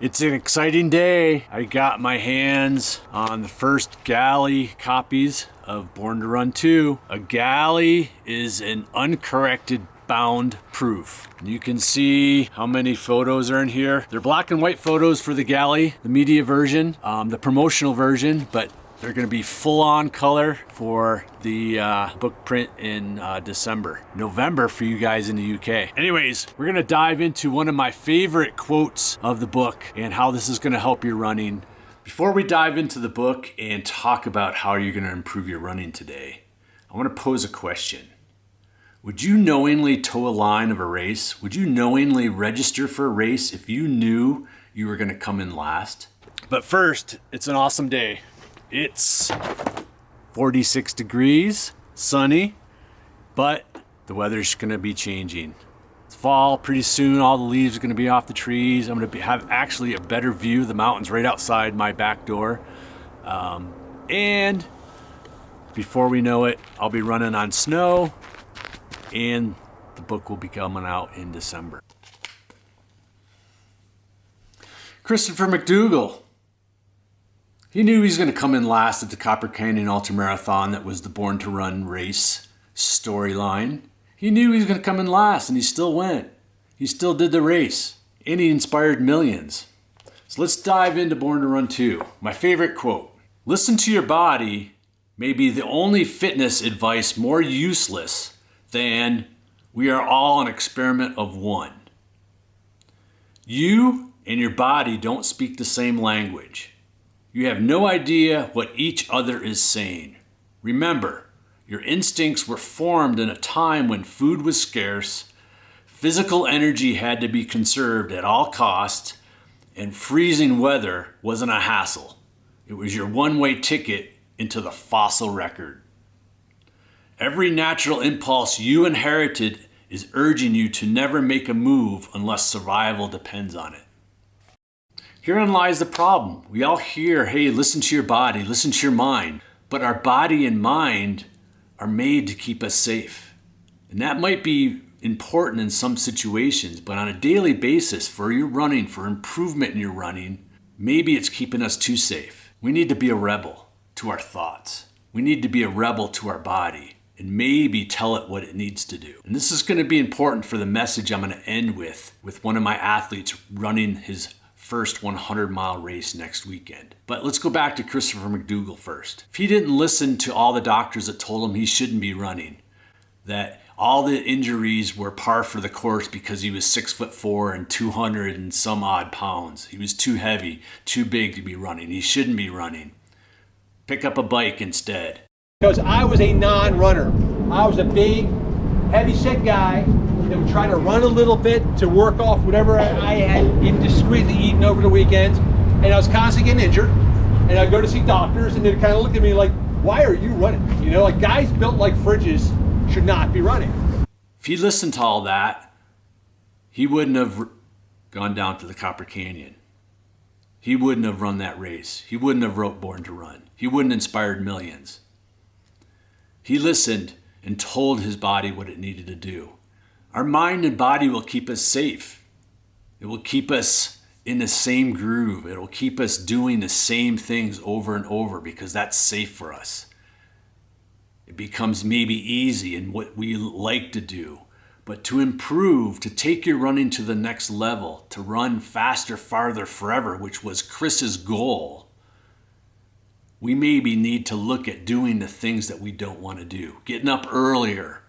It's an exciting day. I got my hands on the first galley copies of Born to Run 2. A galley is an uncorrected bound proof. You can see how many photos are in here. They're black and white photos for the galley, the media version, the promotional version, but they're going to be full-on color for the book print in November for you guys in the UK. Anyways, we're going to dive into one of my favorite quotes of the book and how this is going to help your running. Before we dive into the book and talk about how you're going to improve your running today, I want to pose a question. Would you knowingly toe a line of a race? Would you knowingly register for a race if you knew you were going to come in last? But first, it's an awesome day. It's 46 degrees, sunny, but the weather's going to be changing. It's fall pretty soon. All the leaves are going to be off the trees. I'm going to have actually a better view of the mountains right outside my back door. And before we know it, I'll be running on snow, and the book will be coming out in December. Christopher McDougall. He knew he was going to come in last at the Copper Canyon Ultramarathon that was the Born to Run race storyline. He knew he was going to come in last, and he still went. He still did the race, and he inspired millions. So let's dive into Born to Run 2. My favorite quote: "Listen to your body may be the only fitness advice more useless than we are all an experiment of one. You and your body don't speak the same language. You have no idea what each other is saying. Remember, your instincts were formed in a time when food was scarce, physical energy had to be conserved at all costs, and freezing weather wasn't a hassle. It was your one-way ticket into the fossil record. Every natural impulse you inherited is urging you to never make a move unless survival depends on it." Herein lies the problem. We all hear, hey, listen to your body, listen to your mind. But our body and mind are made to keep us safe. And that might be important in some situations, but on a daily basis for your running, for improvement in your running, maybe it's keeping us too safe. We need to be a rebel to our thoughts. We need to be a rebel to our body and maybe tell it what it needs to do. And this is going to be important for the message I'm going to end with one of my athletes running his first 100-mile race next weekend. But let's go back to Christopher McDougall first. If he didn't listen to all the doctors that told him he shouldn't be running, that all the injuries were par for the course because he was 6'4" and 200 and some odd pounds. He was too heavy, too big to be running. He shouldn't be running. Pick up a bike instead. Because I was a non-runner. I was a big, heavy-set guy that would try to run a little bit to work off whatever I had indiscreetly eaten over the weekend, and I was constantly getting injured, and I'd go to see doctors, and they'd kind of look at me like, why are you running? You know, like, guys built like fridges should not be running. If he listened to all that, he wouldn't have gone down to the Copper Canyon. He wouldn't have run that race. He wouldn't have wrote Born to Run. He wouldn't have inspired millions. He listened and told his body what it needed to do. Our mind and body will keep us safe. It will keep us in the same groove. It will keep us doing the same things over and over because that's safe for us. It becomes maybe easy in what we like to do. But to improve, to take your running to the next level, to run faster, farther, forever, which was Chris's goal, we maybe need to look at doing the things that we don't want to do. Getting up earlier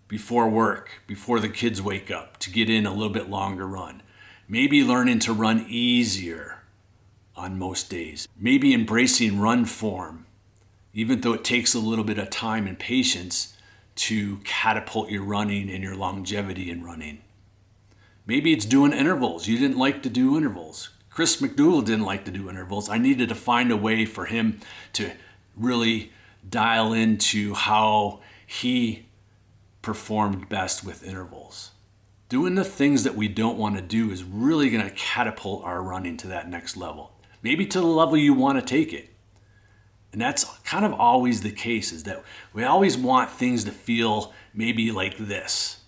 before work, before the kids wake up, to get in a little bit longer run. Maybe learning to run easier on most days. Maybe embracing run form, even though it takes a little bit of time and patience to catapult your running and your longevity in running. Maybe it's doing intervals. You didn't like to do intervals. Chris McDougall didn't like to do intervals. I needed to find a way for him to really dial into how he performed best with intervals. Doing the things that we don't want to do is really going to catapult our running to that next level. Maybe to the level you want to take it. And that's kind of always the case, is that we always want things to feel maybe like this,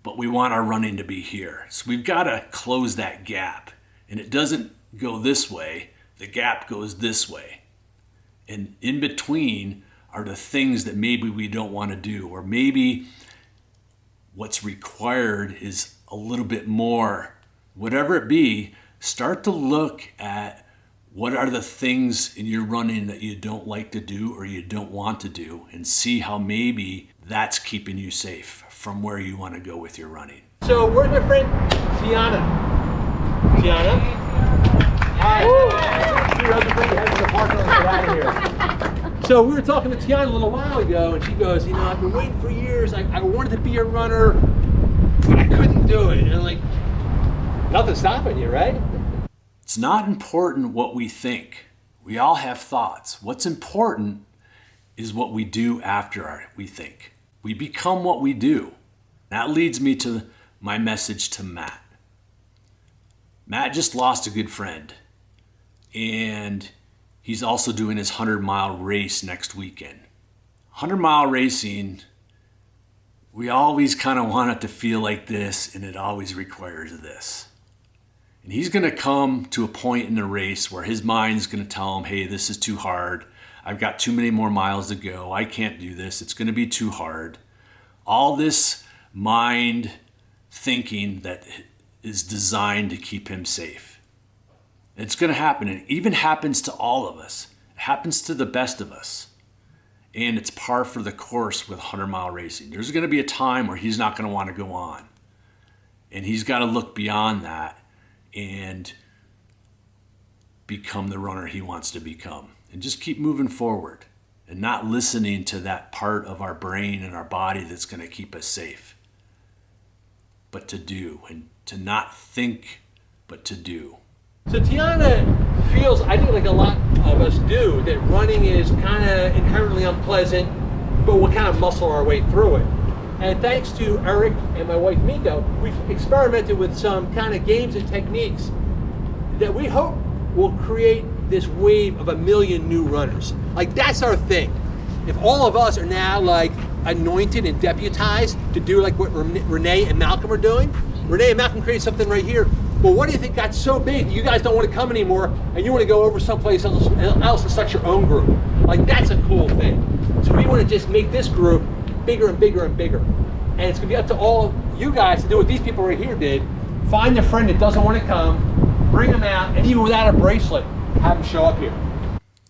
but we want our running to be here. So we've got to close that gap and it doesn't go this way, the gap goes this way. And in between are the things that maybe we don't want to do, or maybe what's required is a little bit more. Whatever it be, start to look at what are the things in your running that you don't like to do or you don't want to do, and see how maybe that's keeping you safe from where you want to go with your running. So where's my friend Tiana? Tiana? Hi. Your other friend has in the parking lot. Get out of here. So we were talking to Tiana a little while ago, and she goes, you know, I've been waiting for years. I wanted to be a runner, but I couldn't do it. And I'm like, nothing's stopping you, right? It's not important what we think. We all have thoughts. What's important is what we do after we think. We become what we do. That leads me to my message to Matt. Matt just lost a good friend, and he's also doing his 100-mile race next weekend. 100-mile racing, we always kind of want it to feel like this, and it always requires this. And he's going to come to a point in the race where his mind's going to tell him, hey, this is too hard. I've got too many more miles to go. I can't do this. It's going to be too hard. All this mind thinking that is designed to keep him safe. It's going to happen. It even happens to all of us. It happens to the best of us. And it's par for the course with 100-mile racing. There's going to be a time where he's not going to want to go on. And he's got to look beyond that and become the runner he wants to become. And just keep moving forward and not listening to that part of our brain and our body that's going to keep us safe. But to do, and to not think, but to do. So Tiana feels, I think like a lot of us do, that running is kind of inherently unpleasant, but we'll kind of muscle our way through it. And thanks to Eric and my wife Miko, we've experimented with some kind of games and techniques that we hope will create this wave of 1 million new runners. Like, that's our thing. If all of us are now like anointed and deputized to do like what Renee and Malcolm are doing, Renee and Malcolm created something right here. Well, what do you think got so big you guys don't want to come anymore and you want to go over someplace else and start your own group? Like, that's a cool thing. So we want to just make this group bigger and bigger and bigger. And it's going to be up to all of you guys to do what these people right here did. Find a friend that doesn't want to come, bring them out, and even without a bracelet, have them show up here.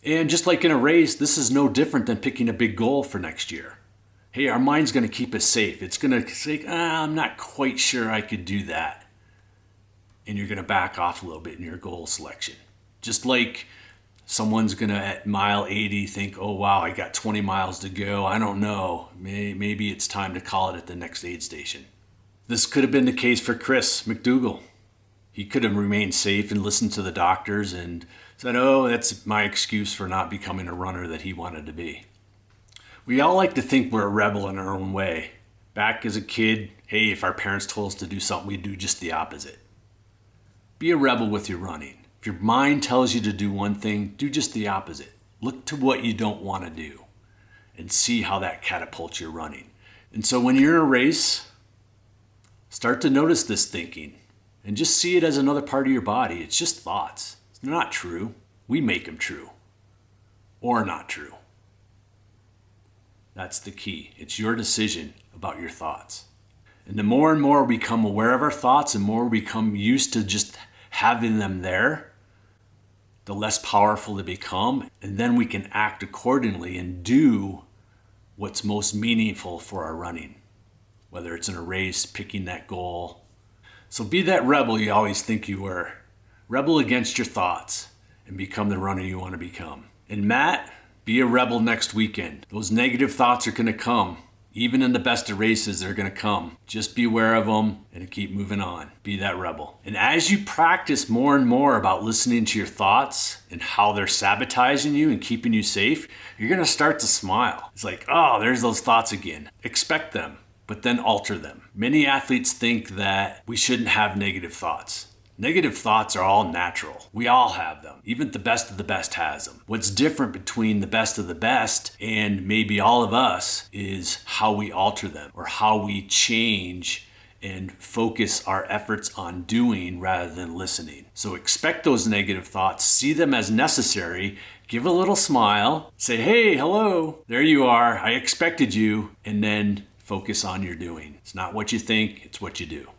And just like in a race, this is no different than picking a big goal for next year. Hey, our mind's going to keep us safe. It's going to say, I'm not quite sure I could do that. And you're going to back off a little bit in your goal selection. Just like someone's going to, at mile 80, think, oh, wow, I got 20 miles to go. I don't know. Maybe it's time to call it at the next aid station. This could have been the case for Chris McDougall. He could have remained safe and listened to the doctors and said, oh, that's my excuse for not becoming a runner that he wanted to be. We all like to think we're a rebel in our own way. Back as a kid, hey, if our parents told us to do something, we'd do just the opposite. Be a rebel with your running. If your mind tells you to do one thing, do just the opposite. Look to what you don't want to do and see how that catapults your running. And so when you're in a race, start to notice this thinking and just see it as another part of your body. It's just thoughts. It's not true. We make them true or not true. That's the key. It's your decision about your thoughts. And the more and more we become aware of our thoughts and more we become used to just having them there, the less powerful they become. And then we can act accordingly and do what's most meaningful for our running, whether it's in a race, picking that goal. So be that rebel you always think you were. Rebel against your thoughts and become the runner you want to become. And Matt, be a rebel next weekend. Those negative thoughts are going to come. Even in the best of races, they're going to come. Just be aware of them and keep moving on. Be that rebel. And as you practice more and more about listening to your thoughts and how they're sabotaging you and keeping you safe, you're going to start to smile. It's like, oh, there's those thoughts again. Expect them, but then alter them. Many athletes think that we shouldn't have negative thoughts. Negative thoughts are all natural. We all have them. Even the best of the best has them. What's different between the best of the best and maybe all of us is how we alter them or how we change and focus our efforts on doing rather than listening. So expect those negative thoughts, see them as necessary, give a little smile, say, hey, hello, there you are, I expected you, and then focus on your doing. It's not what you think, it's what you do.